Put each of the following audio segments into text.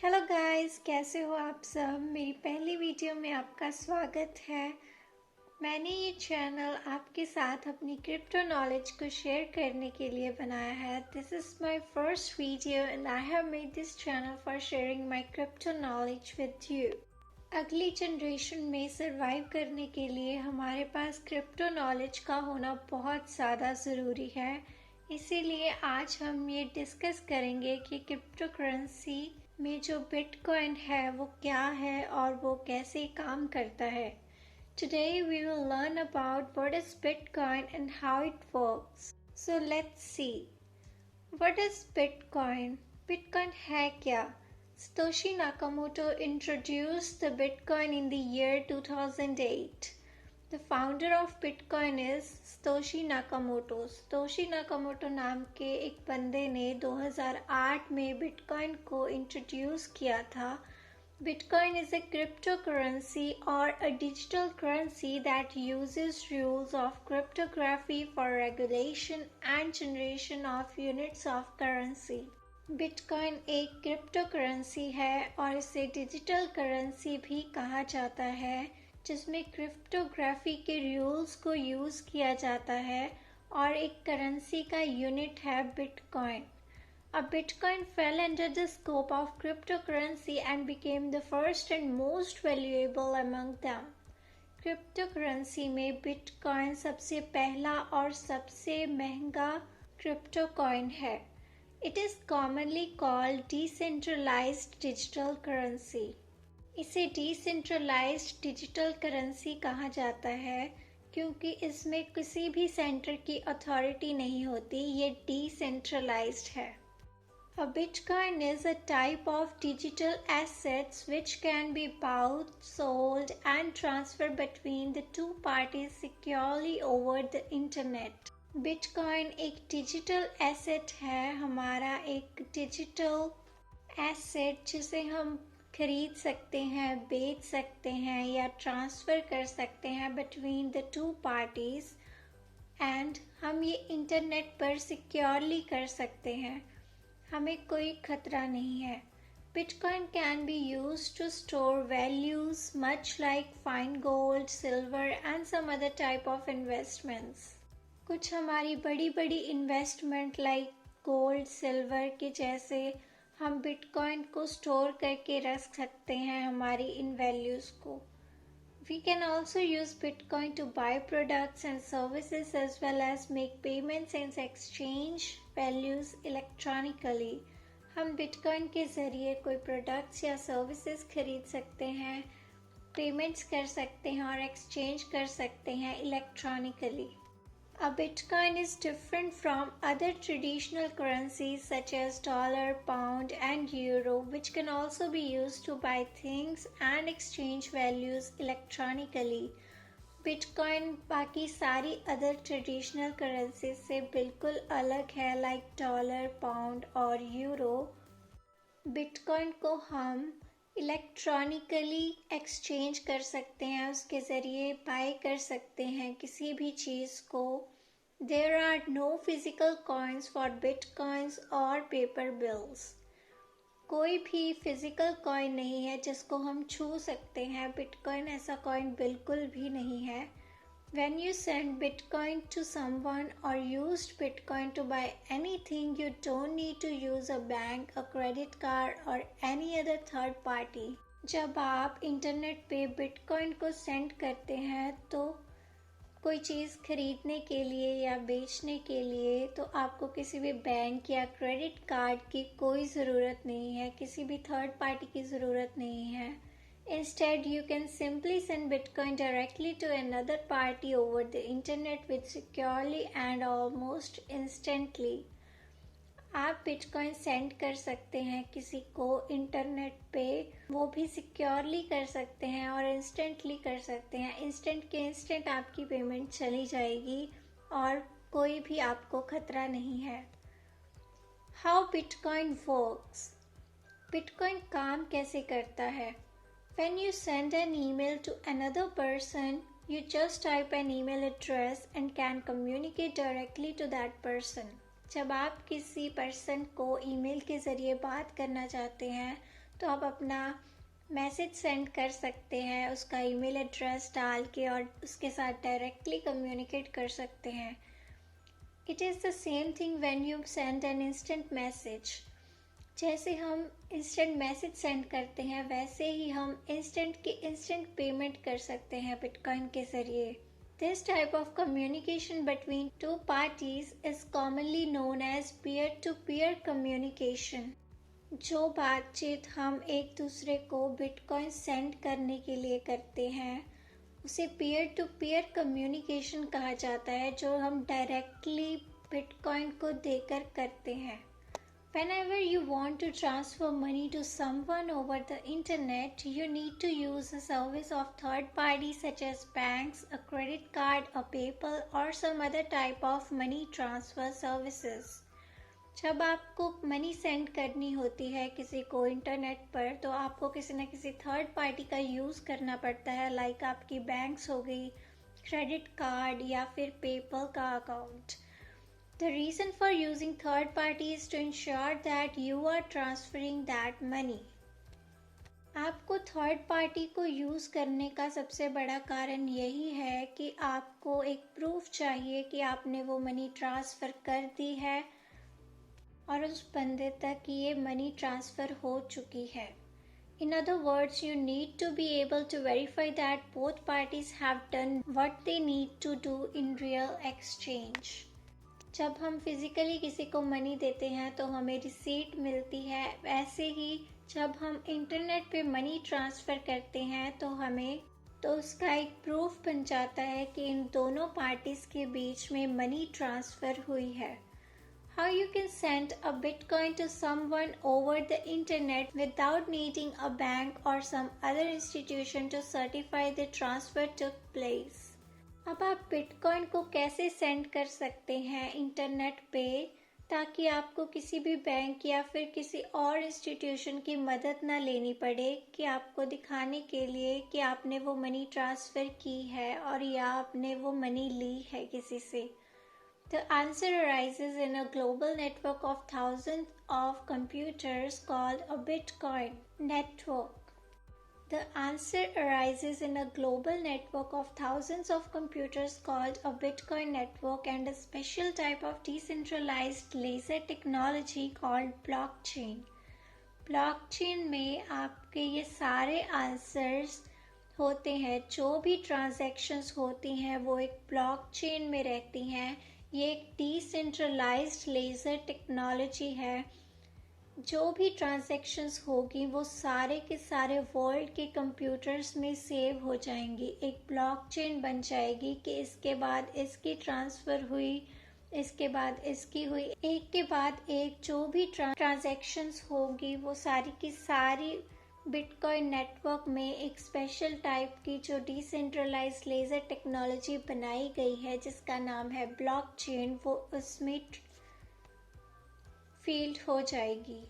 Hello guys, कैसे हो आप सब। मेरी पहली वीडियो में आपका स्वागत है। मैंने ये चैनल आपके साथ अपनी क्रिप्टो नॉलेज को शेयर करने के लिए बनाया है। This is my first video and I have made this channel for sharing my crypto knowledge with you. अगली जनरेशन में सर्वाइव करने के लिए हमारे पास क्रिप्टो नॉलेज का होना बहुत ज़्यादा ज़रूरी है। इसीलिए आज हम ये डिस्कस करेंगे कि क्रिप्टो करेंसी में जो बिटकॉइन है वो क्या है और वो कैसे काम करता है। Today we will learn about what is Bitcoin and how it works. So let's see. What is Bitcoin? Bitcoin है क्या? Satoshi Nakamoto introduced the Bitcoin in the year 2008. The founder of Bitcoin is Satoshi Nakamoto. Satoshi Nakamoto नाम के एक बंदे ने 2008 में bitcoin को introduce किया था। Bitcoin is a cryptocurrency or a digital currency that uses rules of cryptography for regulation and generation of units of currency. Bitcoin एक क्रिप्टो करेंसी है और इसे डिजिटल करेंसी भी कहा जाता है, जिसमें क्रिप्टोग्राफी के रूल्स को यूज़ किया जाता है और एक करेंसी का यूनिट है bitcoin. A Bitcoin fell under the scope of cryptocurrency and became the first and most valuable among them. Cryptocurrency में बिटकॉइन सबसे पहला और सबसे महंगा क्रिप्टो कॉइन है। It is commonly called decentralized digital currency. इसे डिसेंट्रलाइज्ड डिजिटल करेंसी कहा जाता है क्योंकि इसमें किसी भी सेंटर की अथॉरिटी नहीं होती, ये डिसेंट्रलाइज्ड है। A Bitcoin is a type of digital assets which can be bought, sold and transferred between the two parties securely over the internet. Bitcoin एक डिजिटल एसेट है, हमारा एक डिजिटल एसेट जिसे हम खरीद सकते हैं, बेच सकते हैं या ट्रांसफ़र कर सकते हैं between the two parties and हम ये इंटरनेट पर सिक्योरली कर सकते हैं। हमें कोई खतरा नहीं है। Bitcoin can be used to store values much like fine gold, silver and some other type of investments. कुछ हमारी बड़ी बड़ी इन्वेस्टमेंट लाइक गोल्ड, सिल्वर के जैसे हम बिटकॉइन को स्टोर करके रख सकते हैं हमारी इन वैल्यूज़ को। We can also use Bitcoin to buy products and services as well as make payments and exchange values electronically. हम बिटकॉइन के ज़रिए कोई प्रोडक्ट्स या सर्विसेज खरीद सकते हैं, पेमेंट्स कर सकते हैं और एक्सचेंज कर सकते हैं electronically. A Bitcoin is different from other traditional currencies such as dollar, pound and euro, which can also be used to buy things and exchange values electronically. Bitcoin बाकी सारी other traditional currencies से बिल्कुल अलग है, like dollar, pound और euro. Bitcoin को हम electronically exchange कर सकते हैं, उसके ज़रिए बाय कर सकते हैं किसी भी चीज़ को। There are no physical coins for bitcoins or paper bills. कोई भी फिजिकल कॉइन नहीं है जिसको हम छू सकते हैं। बिटकॉइन ऐसा कॉइन बिल्कुल भी नहीं है। When you send Bitcoin to someone or used Bitcoin to buy anything, you don't need to use a bank, a credit card or any other third party. जब आप इंटरनेट पे बिटकॉइन को send करते हैं तो कोई चीज़ खरीदने के लिए या बेचने के लिए तो आपको किसी भी बैंक या क्रेडिट कार्ड की कोई ज़रूरत नहीं है, किसी भी थर्ड पार्टी की ज़रूरत नहीं है। Instead, you can simply send Bitcoin directly to another party over the internet with securely and almost instantly. आप बिटकॉइन सेंड कर सकते हैं किसी को इंटरनेट पे, वो भी सिक्योरली कर सकते हैं और इंस्टेंटली कर सकते हैं। इंस्टेंट के इंस्टेंट आपकी पेमेंट चली जाएगी और कोई भी आपको खतरा नहीं है। How bitcoin works. बिटकॉइन काम कैसे करता है? When you send an email to another person, you just type an email address and can communicate directly to that person. जब आप किसी पर्सन को ईमेल के ज़रिए बात करना चाहते हैं तो आप अपना मैसेज सेंड कर सकते हैं उसका ईमेल एड्रेस डाल के और उसके साथ डायरेक्टली कम्युनिकेट कर सकते हैं। It is the same thing when you send an instant message. जैसे हम इंस्टेंट मैसेज सेंड करते हैं वैसे ही हम इंस्टेंट पेमेंट कर सकते हैं बिटकॉइन के ज़रिए। This type of communication between two parties is commonly known as peer-to-peer communication. जो बातचीत हम एक दूसरे को बिटकॉइन सेंड करने के लिए करते हैं उसे पीयर टू पीयर कम्युनिकेशन कहा जाता है, जो हम डायरेक्टली बिटकॉइन को देकर करते हैं। Whenever you want to transfer money to someone over the internet, you need to use the service of third parties such as banks, a credit card, a PayPal or some other type of money transfer services. जब आपको money send करनी होती है किसी को internet पर तो आपको किसी न किसी थर्ड पार्टी का यूज़ करना पड़ता है, लाइक आपकी बैंक्स हो गई, क्रेडिट कार्ड या फिर पेपल का account. The reason for using third party is to ensure that you are transferring that money. आपको थर्ड पार्टी को यूज़ करने का सबसे बड़ा कारण यही है कि आपको एक प्रूफ चाहिए कि आपने वो मनी ट्रांसफ़र कर दी है और उस बंदे तक ये मनी ट्रांसफ़र हो चुकी है। In other words, you need to be able to verify that both parties have done what they need to do in real exchange. जब हम फिज़िकली किसी को मनी देते हैं तो हमें रिसीट मिलती है, वैसे ही जब हम इंटरनेट पे मनी ट्रांसफ़र करते हैं तो उसका एक प्रूफ बन जाता है कि इन दोनों पार्टीज़ के बीच में मनी ट्रांसफ़र हुई है। How you can send a Bitcoin to someone over the internet without needing a bank or some other institution to certify the transfer took place. अब आप बिटकॉइन को कैसे सेंड कर सकते हैं इंटरनेट पे ताकि आपको किसी भी बैंक या फिर किसी और इंस्टीट्यूशन की मदद ना लेनी पड़े कि आपको दिखाने के लिए कि आपने वो मनी ट्रांसफ़र की है और या आपने वो मनी ली है किसी से। The answer arises in a global network of thousands of computers called a Bitcoin network. The answer arises in a global network of thousands of computers called a Bitcoin network and a special type of decentralized laser technology called blockchain. Blockchain में आपके ये सारे answers होते हैं, जो भी transactions होती हैं वो एक ब्लॉकचेन में रहती हैं। ये एक डिसेंट्रलाइज्ड लेज़र टेक्नोलॉजी है। जो भी ट्रांजैक्शंस होगी वो सारे के सारे वर्ल्ड के कंप्यूटर्स में सेव हो जाएंगी, एक ब्लॉकचेन बन जाएगी कि इसके बाद इसकी ट्रांसफ़र हुई, इसके बाद इसकी हुई, एक के बाद एक जो भी ट्रांजैक्शंस होगी वो सारी की सारी बिटकॉइन नेटवर्क में एक स्पेशल टाइप की जो डिसेंट्रलाइज्ड लेज़र टेक्नोलॉजी बनाई गई है जिसका नाम है ब्लॉकचेन, वो उसमें फील्ड हो जाएगी।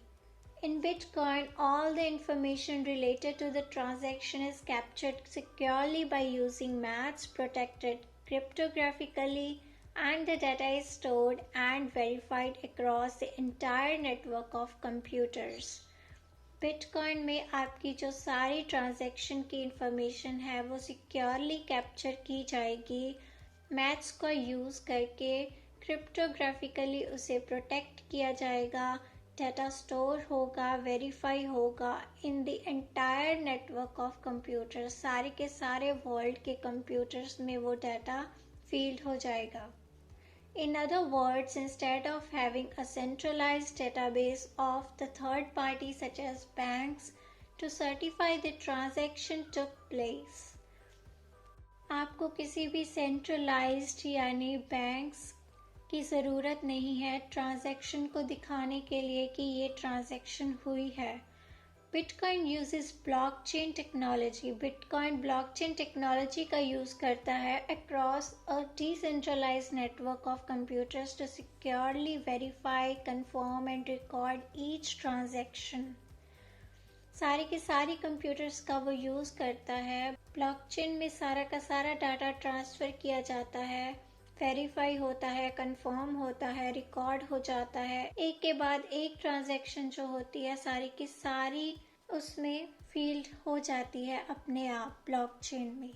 In Bitcoin, all the information related to the transaction is captured securely by using maths protected cryptographically, and the data is stored and verified across the entire network of computers. Bitcoin में आपकी जो सारी transaction की information है वो securely capture की जाएगी, maths का यूज़ करके क्रिप्टोग्राफिकली उसे प्रोटेक्ट किया जाएगा, डाटा स्टोर होगा, वेरीफाई होगा in the entire network of computers, सारे के सारे वर्ल्ड के कंप्यूटर्स में वो डाटा फील्ड हो जाएगा। In other words, instead of having a centralized database of the third party such as banks to certify the transaction took place, आपको किसी भी centralized यानी बैंक्स की ज़रूरत नहीं है ट्रांजैक्शन को दिखाने के लिए कि ये ट्रांजैक्शन हुई है। Bitcoin uses blockchain technology. Bitcoin blockchain technology का यूज़ करता है across a decentralised network of computers to securely verify, confirm and record each transaction. सारी के सारी कंप्यूटर्स का वो यूज़ करता है। ब्लॉकचेन में सारा का सारा डाटा ट्रांसफ़र किया जाता है, वेरीफाई होता है, कंफर्म होता है, रिकॉर्ड हो जाता है, एक के बाद एक ट्रांजैक्शन जो होती है सारी की सारी उसमें फील्ड हो जाती है अपने आप ब्लॉकचेन में।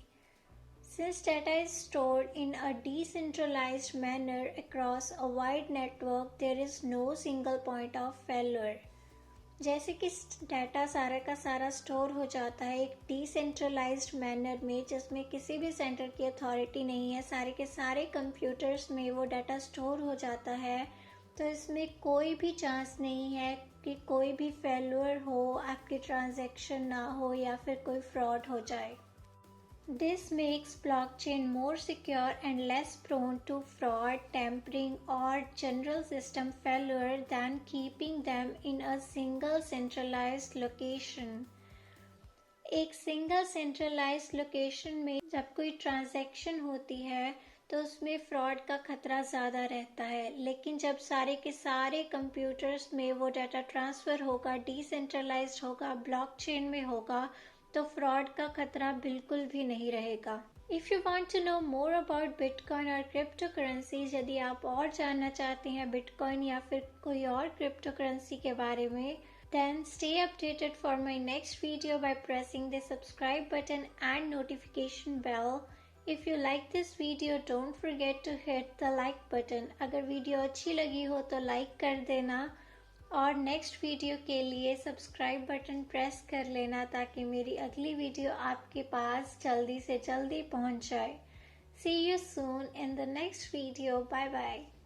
Since data is stored in a decentralized manner across a wide network, there is no single point of failure. जैसे कि डाटा सारा का सारा स्टोर हो जाता है एक डिसेंट्रलाइज्ड मैनर में, जिसमें किसी भी सेंटर की अथॉरिटी नहीं है, सारे के सारे कंप्यूटर्स में वो डाटा स्टोर हो जाता है, तो इसमें कोई भी चांस नहीं है कि कोई भी फेल्यूर हो, आपकी ट्रांजैक्शन ना हो या फिर कोई फ्रॉड हो जाए। This makes blockchain more secure and less prone to fraud, tampering, or general system failure than keeping them in a single centralized location. एक सिंगल सेंट्रलाइज्ड लोकेशन में जब कोई ट्रांजैक्शन होती है तो उसमें फ्रॉड का खतरा ज़्यादा रहता है, लेकिन जब सारे के सारे कंप्यूटर्स में वो डाटा ट्रांसफ़र होगा, डिसेंट्रलाइज्ड होगा, ब्लॉकचेन में होगा, तो फ्रॉड का खतरा बिल्कुल भी नहीं रहेगा। If you want to know more about bitcoin और क्रिप्टो करेंसीज, यदि आप और जानना चाहते हैं बिटकॉइन या फिर कोई और क्रिप्टो करेंसी के बारे में, then stay updated for my next video by pressing the subscribe button and notification bell. If you like this video, don't forget to hit the like button. अगर वीडियो अच्छी लगी हो तो लाइक कर देना और नेक्स्ट वीडियो के लिए सब्सक्राइब बटन प्रेस कर लेना ताकि मेरी अगली वीडियो आपके पास जल्दी से जल्दी पहुंच जाए। See you soon in the next video. Bye bye.